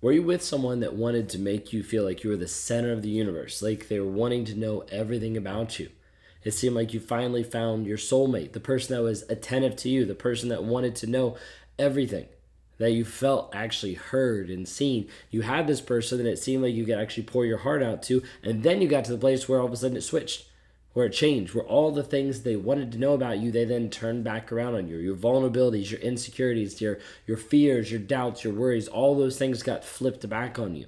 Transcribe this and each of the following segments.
Were you with someone that wanted to make you feel like you were the center of the universe, like they were wanting to know everything about you? It seemed like you finally found your soulmate, the person that was attentive to you, the person that wanted to know everything, that you felt actually heard and seen. You had this person that it seemed like you could actually pour your heart out to, and then you got to the place where all of a sudden it switched, where it changed, where all the things they wanted to know about you, they then turned back around on you. Your vulnerabilities, your insecurities, your fears, your doubts, your worries, all those things got flipped back on you.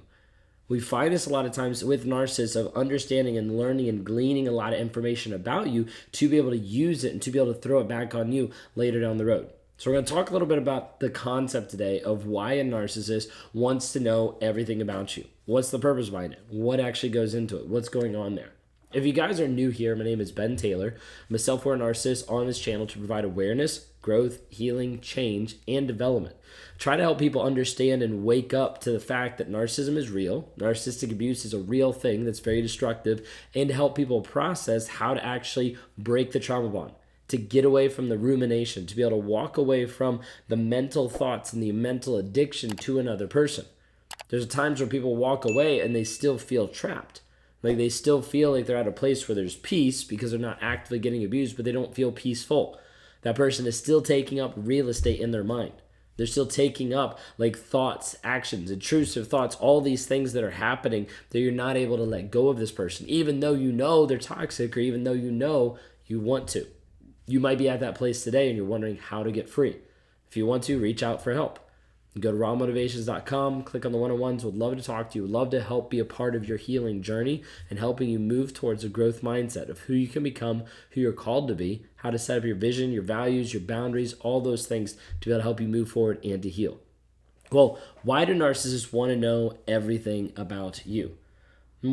We find this a lot of times with narcissists of understanding and learning and gleaning a lot of information about you to be able to use it and to be able to throw it back on you later down the road. So we're going to talk a little bit about the concept today of why a narcissist wants to know everything about you. What's the purpose behind it? What actually goes into it? What's going on there? If you guys are new here, my name is Ben Taylor. I'm a self-aware narcissist on this channel to provide awareness, growth, healing, change, and development. Try to help people understand and wake up to the fact that narcissism is real. Narcissistic abuse is a real thing that's very destructive, and to help people process how to actually break the trauma bond, to get away from the rumination, to be able to walk away from the mental thoughts and the mental addiction to another person. There's times where people walk away and they still feel trapped. Like they still feel like they're at a place where there's peace because they're not actively getting abused, but they don't feel peaceful. That person is still taking up real estate in their mind. They're still taking up like thoughts, actions, intrusive thoughts, all these things that are happening that you're not able to let go of this person, even though you know they're toxic or even though you know you want to. You might be at that place today and you're wondering how to get free. If you want to, reach out for help. Go to rawmotivations.com, click on the one-on-ones. Would love to talk to you. Would love to help be a part of your healing journey and helping you move towards a growth mindset of who you can become, who you're called to be, how to set up your vision, your values, your boundaries, all those things to be able to help you move forward and to heal. Well, why do narcissists want to know everything about you?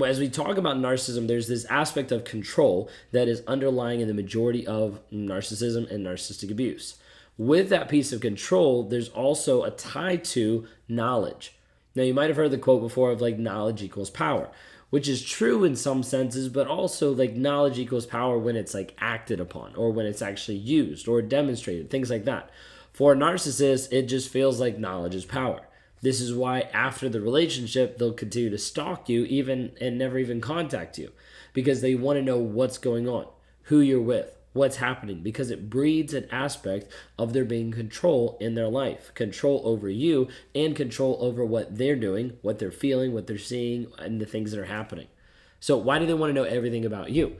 As we talk about narcissism, there's this aspect of control that is underlying in the majority of narcissism and narcissistic abuse. With that piece of control, there's also a tie to knowledge. Now, you might have heard the quote before of like knowledge equals power, which is true in some senses, but also like knowledge equals power when it's like acted upon or when it's actually used or demonstrated, things like that. For a narcissist, it just feels like knowledge is power. This is why after the relationship, they'll continue to stalk you even and never even contact you because they want to know what's going on, who you're with, what's happening, because it breeds an aspect of there being control in their life, control over you and control over what they're doing, what they're feeling, what they're seeing, and the things that are happening. So why do they want to know everything about you?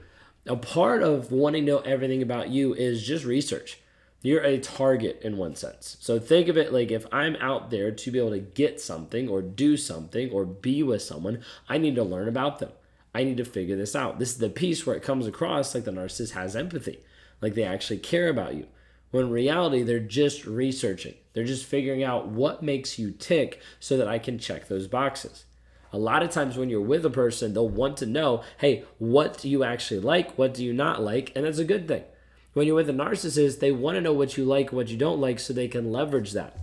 A part of wanting to know everything about you is just research. You're a target in one sense. So think of it like if I'm out there to be able to get something or do something or be with someone, I need to learn about them. I need to figure this out. This is the piece where it comes across like the narcissist has empathy, like they actually care about you. When in reality, they're just researching. They're just figuring out what makes you tick so that I can check those boxes. A lot of times when you're with a person, they'll want to know, hey, what do you actually like? What do you not like? And that's a good thing. When you're with a narcissist, they want to know what you like, what you don't like, so they can leverage that.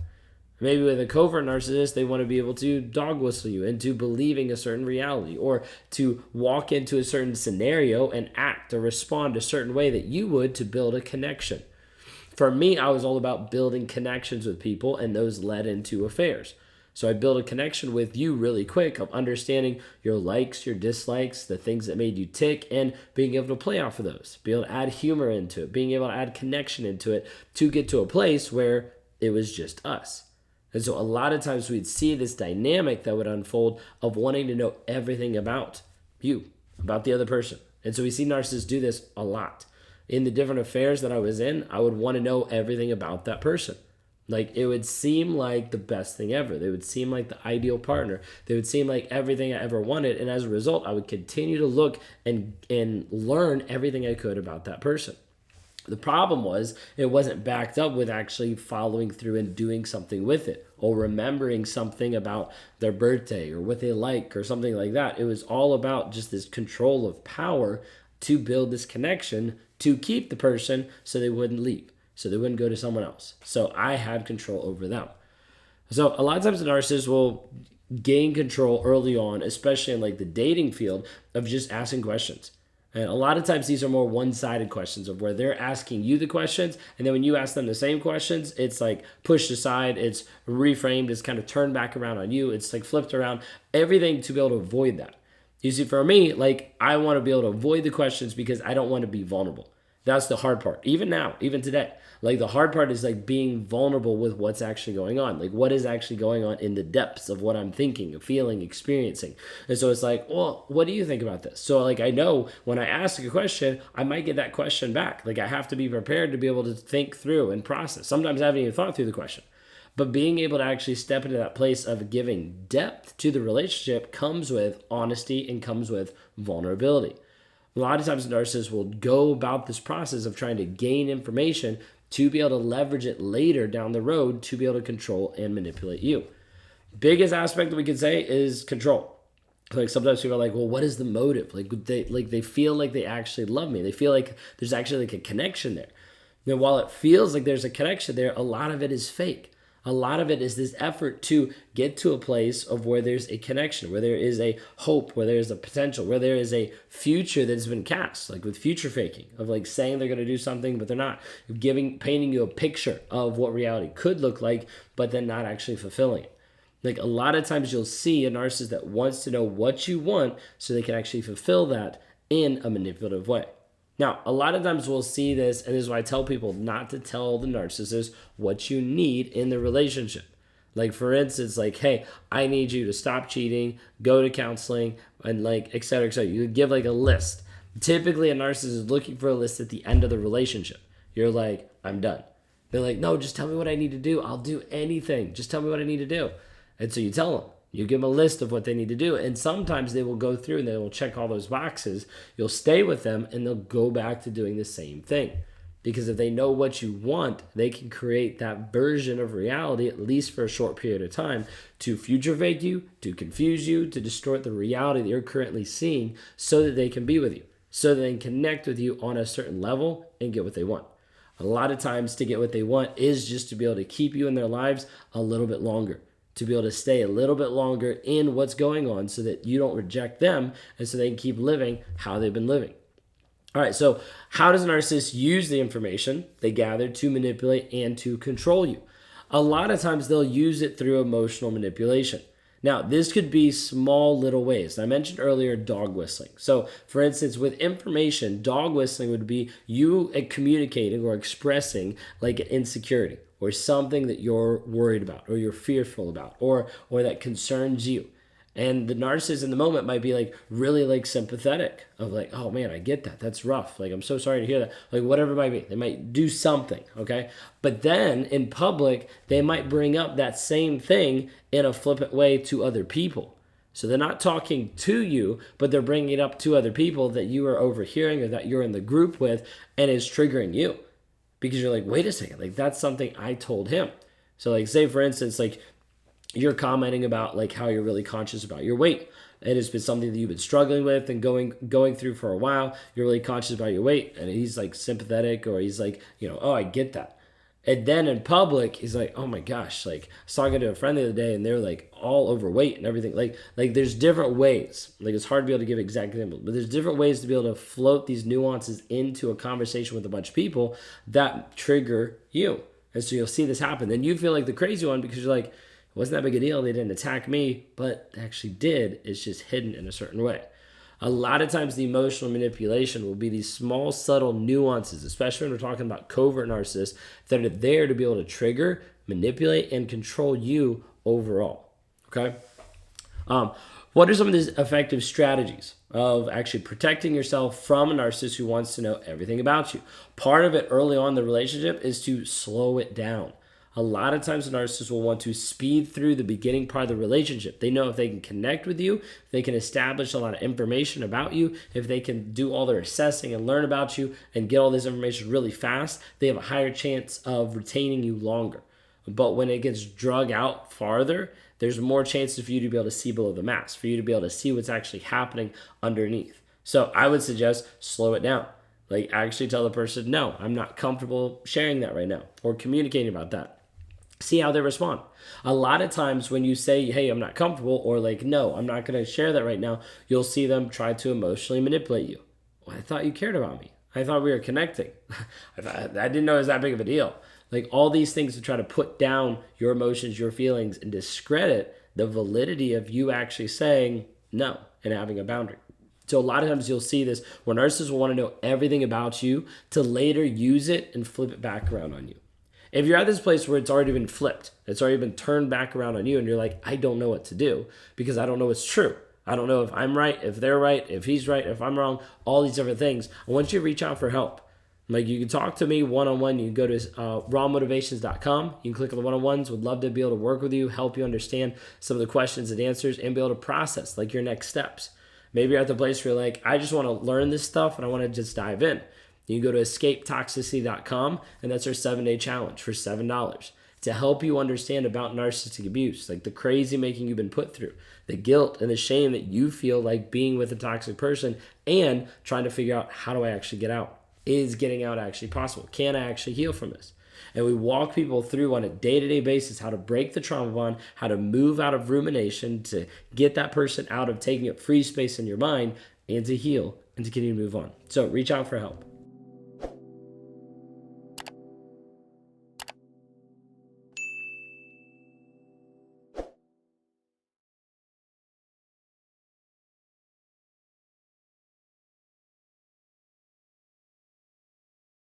Maybe with a covert narcissist, they want to be able to dog whistle you into believing a certain reality or to walk into a certain scenario and act or respond a certain way that you would to build a connection. For me, I was all about building connections with people, and those led into affairs. So I built a connection with you really quick of understanding your likes, your dislikes, the things that made you tick, and being able to play off of those, be able to add humor into it, being able to add connection into it to get to a place where it was just us. And so a lot of times we'd see this dynamic that would unfold of wanting to know everything about you, about the other person. And so we see narcissists do this a lot. In the different affairs that I was in, I would want to know everything about that person. Like it would seem like the best thing ever. They would seem like the ideal partner. They would seem like everything I ever wanted. And as a result, I would continue to look and learn everything I could about that person. The problem was it wasn't backed up with actually following through and doing something with it or remembering something about their birthday or what they like or something like that. It was all about just this control of power to build this connection to keep the person so they wouldn't leave, so they wouldn't go to someone else. So I had control over them. So a lot of times the narcissist will gain control early on, especially in like the dating field, of just asking questions. And a lot of times these are more one-sided questions of where they're asking you the questions, and then when you ask them the same questions, it's like pushed aside, it's reframed, it's kind of turned back around on you, it's like flipped around, everything to be able to avoid that. You see, for me, like I want to be able to avoid the questions because I don't want to be vulnerable. That's the hard part. Even now, even today. Like the hard part is like being vulnerable with what's actually going on. Like what is actually going on in the depths of what I'm thinking, feeling, experiencing. And so it's like, well, what do you think about this? So like I know when I ask a question, I might get that question back. Like I have to be prepared to be able to think through and process. Sometimes I haven't even thought through the question. But being able to actually step into that place of giving depth to the relationship comes with honesty and comes with vulnerability. A lot of times narcissists will go about this process of trying to gain information to be able to leverage it later down the road to be able to control and manipulate you. Biggest aspect that we could say is control. Like sometimes people are like, well, what is the motive? Like they feel like they actually love me. They feel like there's actually like a connection there. Now, while it feels like there's a connection there, a lot of it is fake. A lot of it is this effort to get to a place of where there's a connection, where there is a hope, where there's a potential, where there is a future that's been cast, like with future faking, of like saying they're going to do something, but they're not, painting you a picture of what reality could look like, but then not actually fulfilling it. Like a lot of times you'll see a narcissist that wants to know what you want so they can actually fulfill that in a manipulative way. Now, a lot of times we'll see this, and this is why I tell people not to tell the narcissist what you need in the relationship. Like, for instance, like, hey, I need you to stop cheating, go to counseling, and like, et cetera, et cetera. You give like a list. Typically, a narcissist is looking for a list at the end of the relationship. You're like, I'm done. They're like, no, just tell me what I need to do. I'll do anything. Just tell me what I need to do. And so you tell them. You give them a list of what they need to do. And sometimes they will go through and they will check all those boxes. You'll stay with them and they'll go back to doing the same thing. Because if they know what you want, they can create that version of reality, at least for a short period of time, to future fake you, to confuse you, to distort the reality that you're currently seeing so that they can be with you, so that they can connect with you on a certain level and get what they want. A lot of times to get what they want is just to be able to keep you in their lives a little bit longer, to be able to stay a little bit longer in what's going on so that you don't reject them and so they can keep living how they've been living. All right, so how does a narcissist use the information they gather to manipulate and to control you? A lot of times they'll use it through emotional manipulation. Now, this could be small little ways. I mentioned earlier dog whistling. So, for instance, with information, dog whistling would be you communicating or expressing like an insecurity or something that you're worried about or you're fearful about or that concerns you. And the narcissist in the moment might be like really like sympathetic of like, oh man, I get that. That's rough. Like, I'm so sorry to hear that. Like whatever it might be, they might do something. Okay. But then in public, they might bring up that same thing in a flippant way to other people. So they're not talking to you, but they're bringing it up to other people that you are overhearing or that you're in the group with and is triggering you because you're like, wait a second, like that's something I told him. So like say for instance, like you're commenting about like how you're really conscious about your weight. It has been something that you've been struggling with and going through for a while. You're really conscious about your weight, and he's like sympathetic, or he's like, oh, I get that. And then in public, he's like, oh my gosh, like I was talking to a friend the other day, and they're like all overweight and everything. Like there's different ways. Like it's hard to be able to give exact examples, but there's different ways to be able to float these nuances into a conversation with a bunch of people that trigger you. And so you'll see this happen. Then you feel like the crazy one because you're like, it wasn't that big a deal. They didn't attack me, but they actually did. It's just hidden in a certain way. A lot of times the emotional manipulation will be these small, subtle nuances, especially when we're talking about covert narcissists, that are there to be able to trigger, manipulate, and control you overall. Okay? What are some of these effective strategies of actually protecting yourself from a narcissist who wants to know everything about you? Part of it early on in the relationship is to slow it down. A lot of times the narcissist will want to speed through the beginning part of the relationship. They know if they can connect with you, if they can establish a lot of information about you, if they can do all their assessing and learn about you and get all this information really fast, they have a higher chance of retaining you longer. But when it gets drug out farther, there's more chances for you to be able to see below the mask, for you to be able to see what's actually happening underneath. So I would suggest slow it down. Like actually tell the person, no, I'm not comfortable sharing that right now or communicating about that. See how they respond. A lot of times when you say, hey, I'm not comfortable, or like, no, I'm not going to share that right now, you'll see them try to emotionally manipulate you. well, I thought you cared about me. I thought we were connecting. I didn't know it was that big of a deal. Like all these things to try to put down your emotions, your feelings, and discredit the validity of you actually saying no and having a boundary. So a lot of times you'll see this where narcissists will want to know everything about you to later use it and flip it back around on you. If you're at this place where it's already been flipped, it's already been turned back around on you, and you're like, I don't know what to do because I don't know what's true. I don't know if I'm right, if they're right, if he's right, if I'm wrong, all these different things. I want you to reach out for help. Like you can talk to me one-on-one. You can go to rawmotivations.com. You can click on the one-on-ones. Would love to be able to work with you, help you understand some of the questions and answers, and be able to process like your next steps. Maybe you're at the place where you're like, I just want to learn this stuff and I want to just dive in. You can go to escapetoxicity.com, and that's our 7-day challenge for $7 to help you understand about narcissistic abuse, like the crazy making you've been put through, the guilt and the shame that you feel like being with a toxic person, and trying to figure out, how do I actually get out? Is getting out actually possible? Can I actually heal from this? And we walk people through on a day-to-day basis how to break the trauma bond, how to move out of rumination, to get that person out of taking up free space in your mind, and to heal and to continue to move on. So reach out for help.